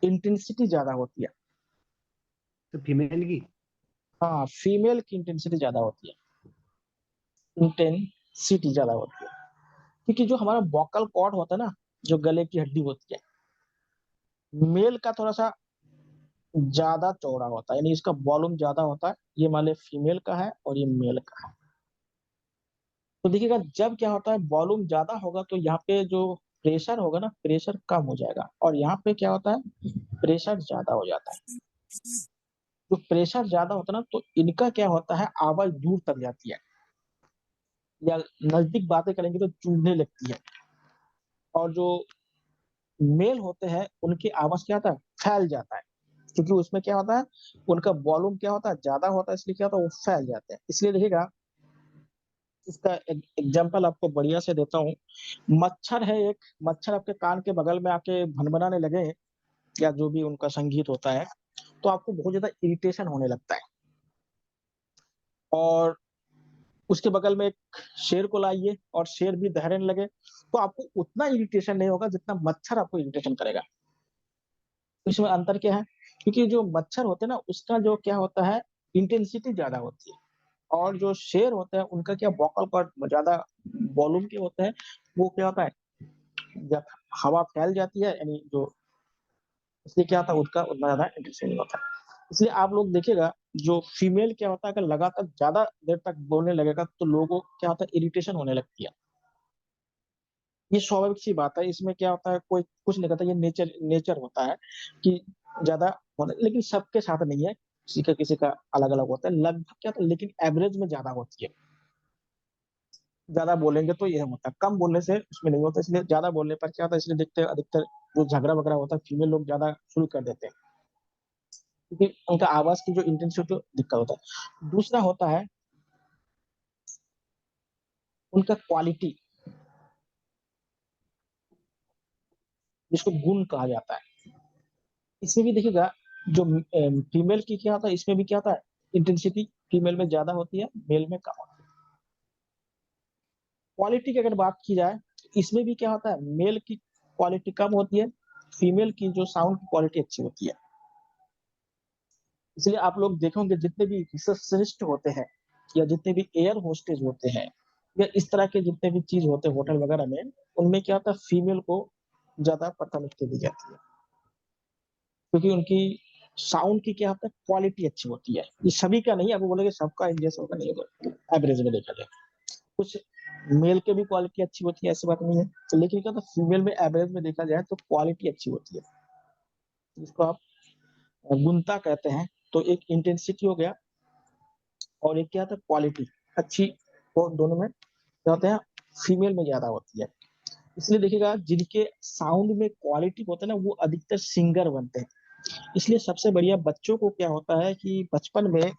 इंटेंसिटी ज़्यादा होती है। तो फीमेल की। हाँ, फीमेल की इंटेंसिटी ज़्यादा होती है, इंटेंसिटी ज़्यादा होती है। क्योंकि जो हमारा वोकल कॉर्ड होता है ना, जो गले की हड्डी होती है, मेल का थोड़ा-सा ज़्यादा चौड़ा होता है, यानी इसका वॉल्यूम ज़्यादा होता है। ये मान लें फीमेल का है और ये मेल का है। तो देखिएगा जब क्या होता है, वॉल्यूम ज़्यादा होगा तो यहाँ पे जो प्रेशर होगा ना, प्रेशर कम हो जाएगा, और यहाँ पे क्या होता है, प्रेशर ज़्यादा हो जाता है। तो प्रेशर ज़्यादा होता है ना, तो इनका क्या होता है, आवाज़ दूर तक जाती है, या नज़दीक बातें करेंगे तो चुभने लगती है। और जो मेल होते हैं, उनकी आवाज़ क्या होता है, फैल जाता है। क्योंकि उसमें क्या होता है, उनका वॉल्यूम क्या होता है, ज़्यादा होता है, इसलिए क्या होता है, वो फैल जाते हैं। इसलिए देखिएगा, इसका एग्ज़ाम्पल आपको बढ़िया से देता हूँ। मच्छर है एक, मच्छर आपके कान के बगल में आके भनभनाने लगे, या जो भी उनका संगीत होता है, तो आपको बहुत ज्यादा इरिटेशन होने लगता है। और उसके बगल में एक शेर को लाइए और शेर भी दहड़ने लगे, तो आपको उतना इरिटेशन नहीं होगा जितना मच्छर आपको इरिटेशन करेगा। तो इसमें अंतर क्या है? क्योंकि जो मच्छर होते हैं ना, उसका जो क्या होता है, इंटेंसिटी ज्यादा होती है, और जो शेर होते हैं उनका क्या वोकल कॉर्ड ज्यादा वॉल्यूम के होते हैं। वो क्या होता है, जब हवा फैल जाती है, यानी जो, इसलिए क्या होता है, उसका उतना ज्यादा इंटेंसिटी नहीं होता है। इसलिए आप लोग देखिएगा, जो फीमेल क्या होता है, अगर लगातार ज्यादा देर तक बोलने लगेगा तो लोगों को क्या होता है, इरिटेशन होने लगती है। ये स्वाभाविक सी बात है, इसमें क्या होता है, कोई कुछ नहीं कहता, ये नेचर नेचर होता है कि ज्यादा होना, लेकिन सबके साथ नहीं है, किसी का अलग अलग होता है, लगभग क्या होता है, लेकिन एवरेज में ज्यादा होती है। ज्यादा बोलेंगे तो ये होता है, कम बोलने से उसमें नहीं होता। इसलिए ज्यादा बोलने पर क्या होता है, इसलिए देखते हैं अधिकतर जो झगड़ा वगैरह होता है, फीमेल लोग ज्यादा शुरू कर देते हैं, क्योंकि उनका आवाज की जो इंटेंसिटी दिक्कत होता है। दूसरा होता है उनका क्वालिटी, जिसको गुण कहा जाता है। इसमें भी देखिएगा, जो फीमेल की क्या होता है, इसमें भी क्या होता है, इंटेंसिटी फीमेल में ज्यादा होती है, मेल में कम होती है। क्वालिटी की अगर बात की जाए, तो इसमें भी क्या होता है, मेल की क्वालिटी कम होती है, फीमेल की जो साउंड की क्वालिटी अच्छी होती है। इसलिए आप लोग देखोगे, जितने भी रिसेप्शनिस्ट होते हैं, या जितने भी एयर होस्टेज होते हैं, या इस तरह के जितने भी चीज होते हैं होटल वगैरह में, उनमें क्या होता है, फीमेल को ज्यादा प्राथमिकता दी जाती है, क्योंकि उनकी साउंड की क्या होता है, क्वालिटी अच्छी होती है। ये सभी का नहीं, आपको बोलेंगे सबका एक जैसा होगा, नहीं होगा, एवरेज में देखा जाए। कुछ मेल के भी क्वालिटी अच्छी होती है, ऐसी बात नहीं है, तो लेकिन क्या होता है, फीमेल में एवरेज में देखा जाए तो क्वालिटी अच्छी होती है, जिसको आप गुणता कहते हैं। तो एक इंटेंसिटी हो गया, और एक क्या होता है, क्वालिटी अच्छी, वो दोनों में क्या होते हैं, फीमेल में ज्यादा होती है। इसलिए देखिएगा, जिनके साउंड में क्वालिटी होता है ना, वो अधिकतर सिंगर बनते हैं। इसलिए सबसे बढ़िया बच्चों को क्या होता है कि बचपन में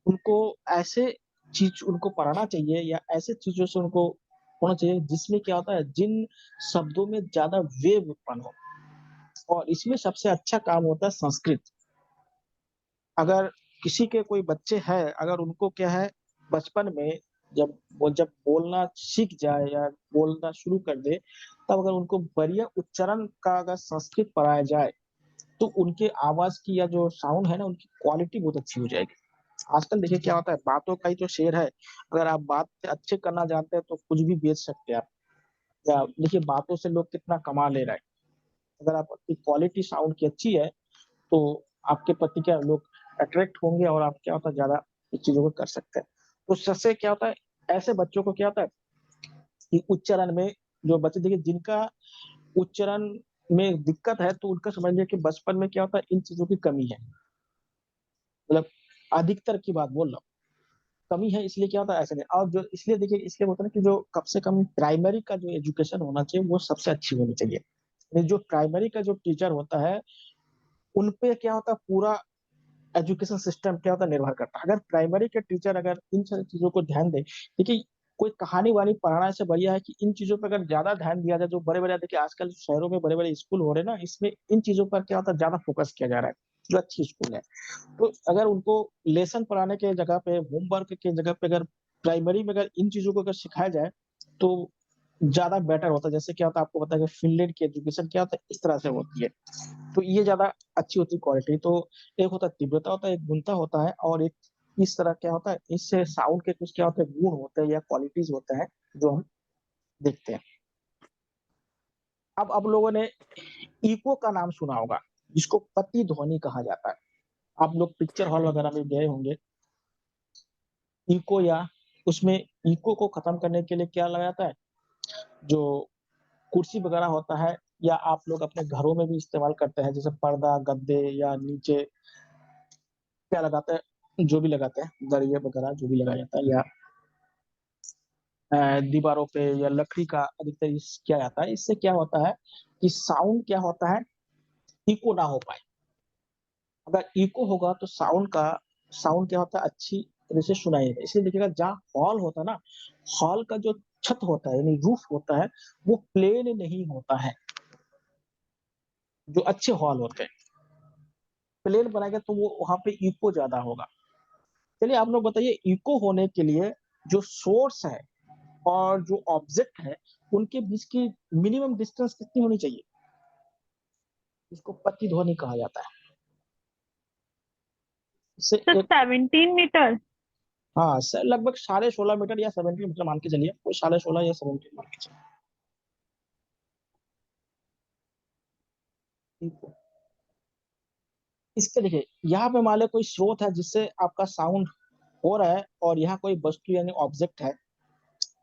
उनको ऐसे चीज उनको पढ़ाना चाहिए, या ऐसे चीजों से उनको होना चाहिए जिसमें क्या होता है, जिन शब्दों में ज्यादा वेव उत्पन्न हो। और इसमें सबसे अच्छा काम होता है संस्कृत। अगर किसी के कोई बच्चे हैं, अगर उनको क्या है, बचपन में जब बोलना सीख जाए या बोलना शुरू कर दे, तब अगर उनको बढ़िया उच्चारण का अगर संस्कृत पढ़ाया जाए, तो उनके आवाज की या जो साउंड है ना, उनकी क्वालिटी बहुत अच्छी हो जाएगी। आजकल देखिए क्या होता है, बातों का ही तो शेर है। अगर आप बात अच्छे करना जानते हैं तो कुछ भी बेच सकते हैं आप। या देखिए, बातों से लोग कितना कमा ले रहे हैं। अगर आपकी क्वालिटी साउंड की अच्छी है, तो आपके प्रति क्या लोग अट्रैक्ट होंगे, और आप क्या होता है, ज्यादा इस चीजों को कर सकते हैं। तो सबसे क्या होता है, ऐसे बच्चों को क्या होता है कि उच्चारण में, जो बच्चे देखिए जिनका उच्चारण में दिक्कत है, तो उनका समझिए कि बचपन में क्या होता है, इन चीजों की कमी है। मतलब अधिकतर की बात बोल रहा हूँ, कमी है, इसलिए क्या होता है, ऐसे नहीं। और जो इसलिए देखिए, इसलिए होता है ना कि जो कम से कम प्राइमरी का जो एजुकेशन होना चाहिए, वो सबसे अच्छी होनी चाहिए। जो प्राइमरी का जो टीचर होता है, उन पे क्या होता है, पूरा एजुकेशन सिस्टम क्या होता है, निर्भर करता है। अगर प्राइमरी के टीचर अगर इन सारी चीजों को ध्यान दे, देखिए कोई कहानी वानी पढ़ाने से बढ़िया है कि इन चीजों पर अगर ज्यादा ध्यान दिया जाए। जो बड़े बड़े, देखिए आजकल शहरों में बड़े बड़े स्कूल हो रहे हैं ना, इसमें इन चीजों पर क्या होता है, ज्यादा फोकस किया जा रहा है, जो अच्छी स्कूल है। तो अगर उनको लेसन पढ़ाने के जगह पे, होमवर्क के जगह पे, अगर प्राइमरी में अगर इन चीजों को अगर सिखाया जाए, तो ज्यादा बेटर होता है। जैसे क्या होता है, आपको पता है कि फिनलैंड की एजुकेशन क्या होता है, इस तरह से होती है। तो ये ज्यादा अच्छी होती है क्वालिटी। तो एक होता है तीव्रता होता है, एक गुणता होता है, और एक इस तरह क्या होता है, इससे साउंड के कुछ क्या होते हैं, गुण होते हैं या क्वालिटीज होते हैं, जो हम देखते हैं। अब लोगों ने इको का नाम सुना होगा, जिसको प्रतिध्वनि कहा जाता है। आप लोग पिक्चर हॉल वगैरह में गए होंगे, इको, या उसमें इको को खत्म करने के लिए क्या लगाया जाता है, जो कुर्सी वगैरह होता है, या आप लोग अपने घरों में भी इस्तेमाल करते हैं, जैसे पर्दा, गद्दे, या नीचे क्या लगाते हैं, जो भी लगाते हैं, दरिया वगैरह जो भी लगाया जाता है, या दीवारों पे या लकड़ी का अधिकतर किया जाता है। इससे क्या होता है कि साउंड क्या होता है, इको ना हो पाए। अगर इको होगा तो साउंड क्या होता है, अच्छी तरह से सुनाई देगा। इसलिए देखिएगा, जहाँ हॉल होता है ना, हॉल का जो छत होता है, यानी रूफ होता है, वो प्लेन नहीं होता है, जो अच्छे हॉल होते हैं। प्लेन बनाएगा तो वो वहाँ पे इको ज़्यादा होगा। चलिए आप लोग बताइए इको होने के लिए जो सोर्स है और जो ऑब्जेक्ट है, उनके बीच की मिनिमम डिस्टेंस कितनी होनी चाहिए? इसको प्रतिध्वनि कहा जाता है। इससे तो एक 17 मीटर। हाँ, लगभग 16.5 मीटर या 17 मीटर मान के चलिए, कोई 16.5 या 17 मान के चलिए। ठीक है। इसके देखिए, यहाँ पे मान लो कोई स्रोत है जिससे आपका साउंड हो रहा है और यहाँ कोई वस्तु यानी ऑब्जेक्ट है,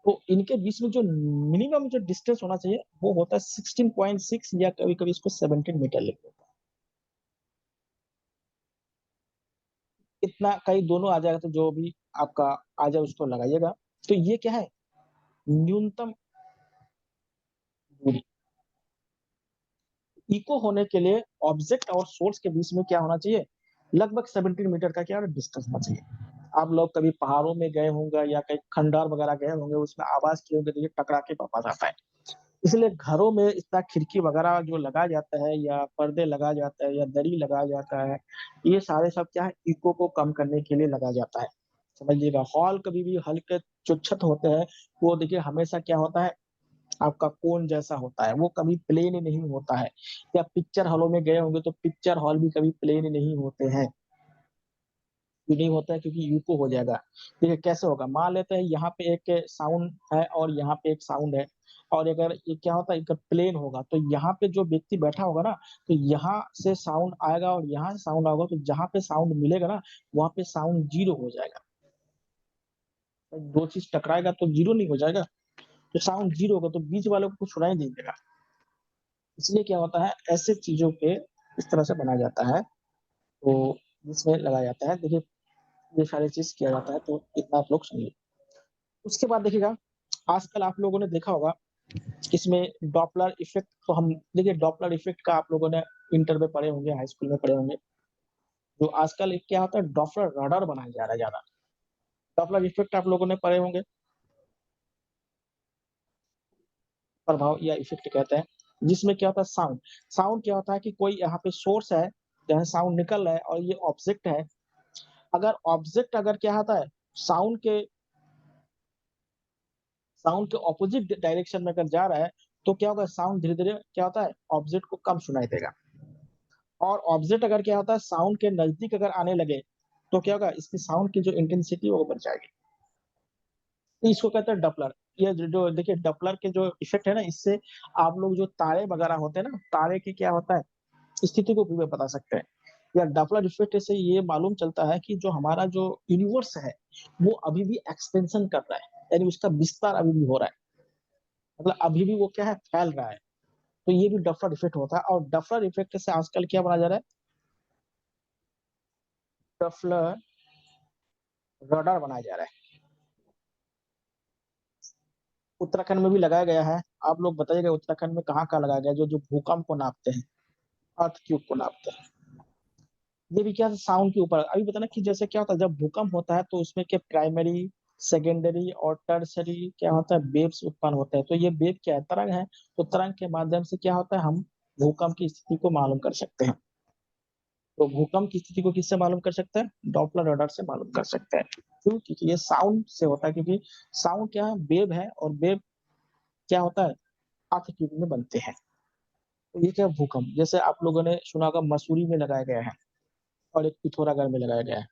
तो इनके बीच में जो मिनिमम जो डिस्टेंस होना चाहिए, वो होता है 16.6 या कभी-कभी इसको 17 मीटर लिख देते हैं। इतना कहीं दोनों आ जाएगा तो जो भी आपका आ जाए उसको लगाइएगा। तो ये क्या है? न्यूनतम दूरी। इको होने के लिए ऑब्जेक्ट और सोर्स के बीच में क्या होना चाहिए? लगभग 17 मीटर का क्या डिस्टेंस होना चाहिए। आप लोग कभी पहाड़ों में गए होंगे या कहीं खंडार वगैरह गए होंगे, उसमें आवाज़ किए होंगे तो ये टकरा के वापस आता है। इसलिए घरों में इतना खिड़की वगैरह जो लगाया जाता है या पर्दे लगाया जाता है या दरी लगाया जाता है, ये सारे सब क्या है इको को कम करने के लिए लगाया जाता है। समझिएगा हॉल कभी भी हल्के जो छत होते हैं, वो देखिए हमेशा क्या होता है आपका कोन जैसा होता है, वो कभी प्लेन नहीं होता है। या पिक्चर हॉलों में गए होंगे तो पिक्चर हॉल भी कभी प्लेन नहीं होते हैं। क्यों नहीं होता है? क्योंकि इको हो जाएगा। देखिए कैसे होगा? मान लेते हैं यहाँ पे एक साउंड है और यहाँ पे एक साउंड है और अगर ये क्या होता है, अगर प्लेन होगा तो यहाँ पे जो व्यक्ति बैठा होगा ना, तो यहाँ से साउंड आएगा और यहाँ से साउंड आएगा, तो जहाँ पे साउंड मिलेगा ना, वहाँ पे साउंड 0 हो जाएगा। 2 चीज़ टकराएगा तो 0 नहीं हो जाएगा? तो साउंड 0 होगा तो बीच वालों को कुछ सुनाई नहीं देगा। इसलिए क्या होता है, ऐसे चीज़ों पे इस तरह से बनाया जाता है, तो जिसमें लगाया जाता है। देखिए, ये सारी चीज़ किया जाता है, तो इतना आप लोग सुनिए। उसके बाद देखिएगा, आजकल आप लोगों ने देखा होगा, इसमें डॉपलर इफ़ेक्ट तो हम देखिए डॉपलर इफ़ेक्ट का आप लोगों ने इंटर में पढ़े होंगे, हाई स्कूल में पढ़े होंगे। जो आजकल एक क्या होता है, डॉपलर रडार बनाया जा रहा है ज़्यादा। डॉपलर इफ़ेक्ट आप लोगों ने पढ़े होंगे, प्रभाव या इफ़ेक्ट कहते हैं, जिसमें क्या होता है साउंड। साउंड क्या होता है कि कोई यहाँ पे सोर्स है, जहाँ साउंड निकल रहा है और ये ऑब्जेक्ट है। अगर ऑब्जेक्ट अगर क्या होता है, साउंड के साउंड के ऑपोजिट डायरेक्शन में अगर जा रहा है, तो क्या होगा साउंड धीरे-धीरे क्या होता है, ऑब्जेक्ट को कम सुनाई देगा। और ऑब्जेक्ट अगर क्या होता है साउंड के नज़दीक अगर आने लगे, तो क्या होगा इसकी साउंड की जो इंटेंसिटी है वो बढ़ जाएगी। तो इसको कहते हैं डपलर। ये जो देखिए डपलर के जो इफ़ेक्ट है ना, इससे आप लोग जो तारे वगैरह होते हैं ना, तारे की क्या होता है, स्थिति को भी बता सकते हैं। या डपलर इफ़ेक्ट से ये मालूम चलता है कि जो हमारा जो यूनिवर्स है, वो अभी भी एक्सपेंशन कर रहा है, यानी उसका विस्तार अभी भी हो रहा है। मतलब अभी भी वो क्या है, फैल रहा है। तो ये भी डपलर इफ़ेक्ट होता है और डपलर इफ़ेक्ट से आजकल क्या बनाया जा रहा है, डपलर रडार बनाया जा रहा है। उत्तराखंड में भी लगाया गया है। आप लोग बताइएगा उत्तराखंड में कहाँ-कहाँ लगाया गया है, जो भूकंप को नापते हैं, अर्थक्वेक को नापते हैं। ये भी क्या है साउंड के ऊपर अभी पता ना कि जैसे क्या होता है जब भूकंप होता है तो उसमें क्या प्राइमरी, सेकेंडरी और टर्शियरी क्या होता है वेव्स उत्पन्न होते हैं। तो ये वेव क्या है, तरंग है। तो तरंग के माध्यम से क्या होता है हम भूकंप की स्थिति को मालूम कर सकते हैं। तो भूकंप की स्थिति को किससे मालूम कर सकते हैं? डॉपलर रडार से मालूम कर सकते हैं। क्यों? क्योंकि ये साउंड से होता है, क्योंकि साउंड क्या है वेव है और वेव क्या होता है अर्थ में बनते हैं। तो ये क्या भूकंप जैसे आप लोगों ने सुना होगा मसूरी में लगाया गया है और एक पिथौरागढ़ में लगाया गया है।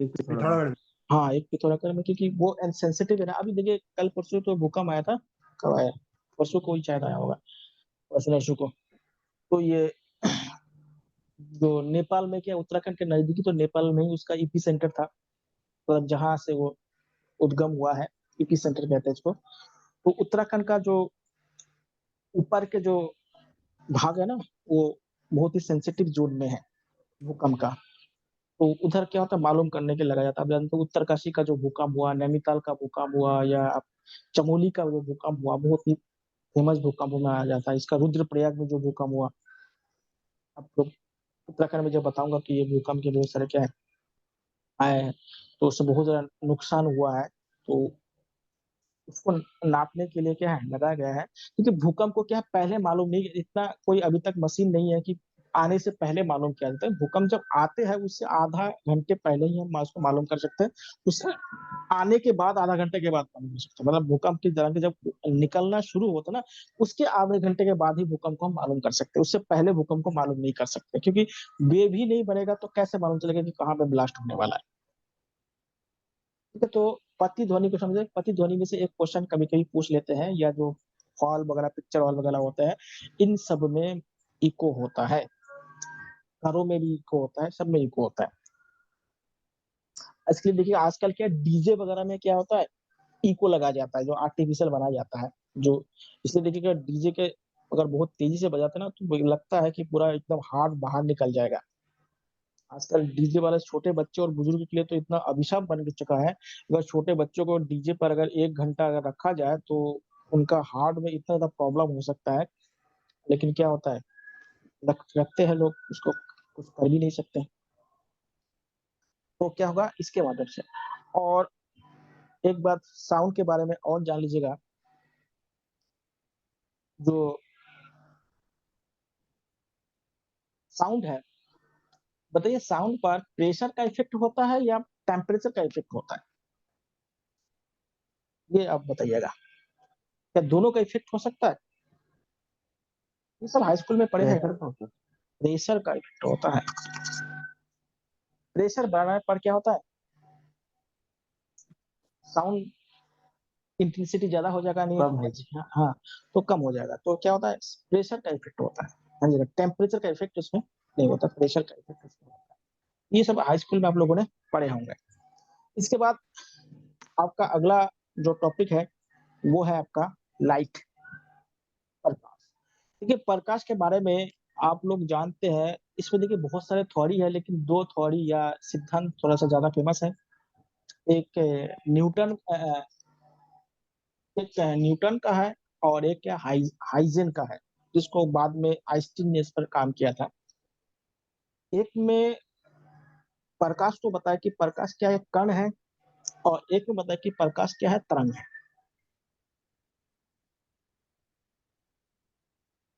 पिथौरागढ़ में। हाँ, एक पिथौरागढ़ में क्योंकि वो सेंसिटिव है ना। अभी देखिए कल परसों तो भूकंप आया था। कब आया? परसों को ही शायद आया होगा, परसों-नरसों को। तो ये जो नेपाल में क्या उत्तराखंड के नज़दीकी तो नेपाल में ही उसका एपिसेंटर था। मतलब जहाँ से वो उद्गम हुआ है, एपिसेंटर कहते हैं इसको। तो उत्तराखंड का जो ऊपर के जो भाग है ना, वो बहुत ही सेंसिटिव ज़ोन में है भूकंप का। तो उधर क्या होता है मालूम करने के लिए लगाया जाता है। आप जानते हो उत्तरकाशी का जो भूकंप हुआ, नैनीताल का भूकंप हुआ या चमोली का जो भूकंप हुआ, बहुत ही फेमस भूकंप माना जाता है। इसका रुद्रप्रयाग में जो भूकंप हुआ, आपको उत्तराखंड में जब बताऊँगा कि ये भूकंप के बहुत सारे क्या है आए हैं, तो उससे बहुत ज़्यादा नुकसान हुआ है। तो उसको नापने के लिए क्या है लगाया गया है, क्योंकि भूकंप को क्या है पहले मालूम नहीं इतना कोई अभी तक मशीन नहीं है कि आने से पहले मालूम किया जाता है। भूकंप जब आते हैं उससे आधा घंटे पहले ही हम उसको मालूम कर सकते हैं। उससे आने के बाद आधा घंटे के बाद मालूम कर सकते हैं। मतलब भूकंप की तरंग जब निकलना शुरू होता है ना, उसके आधे घंटे के बाद ही भूकंप को हम मालूम कर सकते हैं। उससे पहले भूकंप को मालूम नहीं कर सकते, क्योंकि वेव ही नहीं बनेगा तो कैसे मालूम चलेगा कि कहाँ पे ब्लास्ट होने वाला है। ठीक है, तो पति ध्वनि को समझे। पति ध्वनि में से एक क्वेश्चन कभी कभी पूछ लेते हैं, या जो हॉल वगैरह, पिक्चर हॉल वगैरह होते हैं, इन सब में इको होता है। घरों में भी इको होता है, सब में इको होता है। इसलिए देखिए आजकल क्या डीजे वगैरह में क्या होता है, इको लगा जाता है, जो आर्टिफिशियल बनाया जाता है। जो इसलिए देखिए कि डीजे के अगर बहुत तेजी से बजाते हैं ना, तो लगता है कि पूरा एकदम हार्ट बाहर निकल जाएगा। आजकल डीजे वाले छोटे बच्चे और बुजुर्ग के लिए तो इतना अभिशाप बन के चुका है। अगर छोटे बच्चों को डीजे पर अगर 1 घंटा अगर रखा जाए तो उनका हार्ट में इतना ज्यादा प्रॉब्लम हो सकता है। लेकिन क्या होता है, रखते हैं लोग उसको, कुछ कर भी नहीं सकते। तो क्या होगा इसके माध्यम से। और एक बात साउंड के बारे में और जान लीजिएगा। जो साउंड है, बताइए साउंड पर प्रेशर का इफेक्ट होता है या टेम्परेचर का इफेक्ट होता है? ये आप बताइएगा, क्या दोनों का इफेक्ट हो सकता है? ये सब हाई स्कूल में पढ़े हैं। प्रेशर का होता है। प्रेशर का इफेक्ट होता है। प्रेशर बढ़ने पर क्या होता है, साउंड इंटेंसिटी ज्यादा हो जाएगा, नहीं कम हो हाँ हाँ, तो कम हो जाएगा। तो क्या होता है, प्रेशर का इफेक्ट होता है। हाँ जी, टेम्परेचर का इफेक्ट उसमें नहीं होता, प्रेशर का इफेक्ट उसमें होता है। ये सब हाई स्कूल में आप लोगों ने पढ़े होंगे। इसके बाद आपका अगला जो टॉपिक है वो है आपका लाइट, प्रकाश। देखिए प्रकाश के बारे में आप लोग जानते हैं, इसमें देखिए बहुत सारे थ्योरी है, लेकिन 2 थ्योरी या सिद्धांत थोड़ा सा ज्यादा फेमस है। एक न्यूटन एक न्यूटन का है, और एक क्या हाइजेन का है, जिसको बाद में आइंस्टीन ने इस पर काम किया था। एक में प्रकाश को बताया कि प्रकाश क्या है, कण है, और एक में बताया कि प्रकाश क्या है, तरंग है।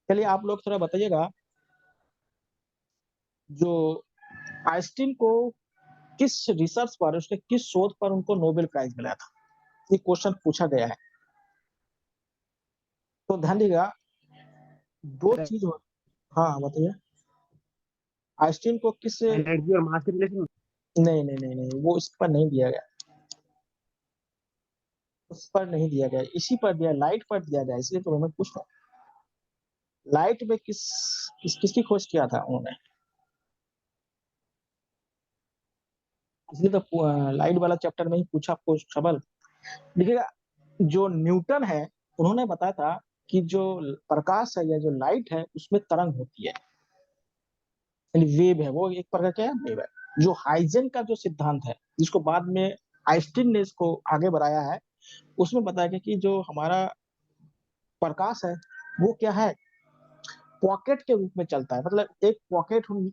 चलिए आप लोग थोड़ा बताइएगा, जो आइंस्टीन को किस रिसर्च पर, उसने किस शोध पर उनको नोबेल प्राइज मिला था? ये क्वेश्चन पूछा गया है। तो ध्यान दीजिएगा, दो है। चीज हो। हाँ बताइए, आइंस्टीन को किस, एनर्जी और मास के रिलेशन। नहीं नहीं नहीं नहीं, वो इस पर नहीं दिया गया, उस पर नहीं दिया गया, इसी पर दिया, लाइट पर दिया गया। इसलिए तो मैं पूछ रहा हूँ, लाइट में किसकी खोज किया था उन्होंने? इसलिए तो लाइट वाला चैप्टर में ही पूछा आपको सवाल। देखिएगा, जो न्यूटन है उन्होंने बताया था कि जो प्रकाश है या जो लाइट है उसमें तरंग होती है, यानी वेव है, वो एक प्रकार का वेव है। जो हाइजेन का जो सिद्धांत है, जिसको बाद में आइंस्टीन ने इसको आगे बढ़ाया है, उसमें बताया गया कि जो हमारा प्रकाश है वो क्या है, पॉकेट के रूप में चलता है। मतलब एक पॉकेट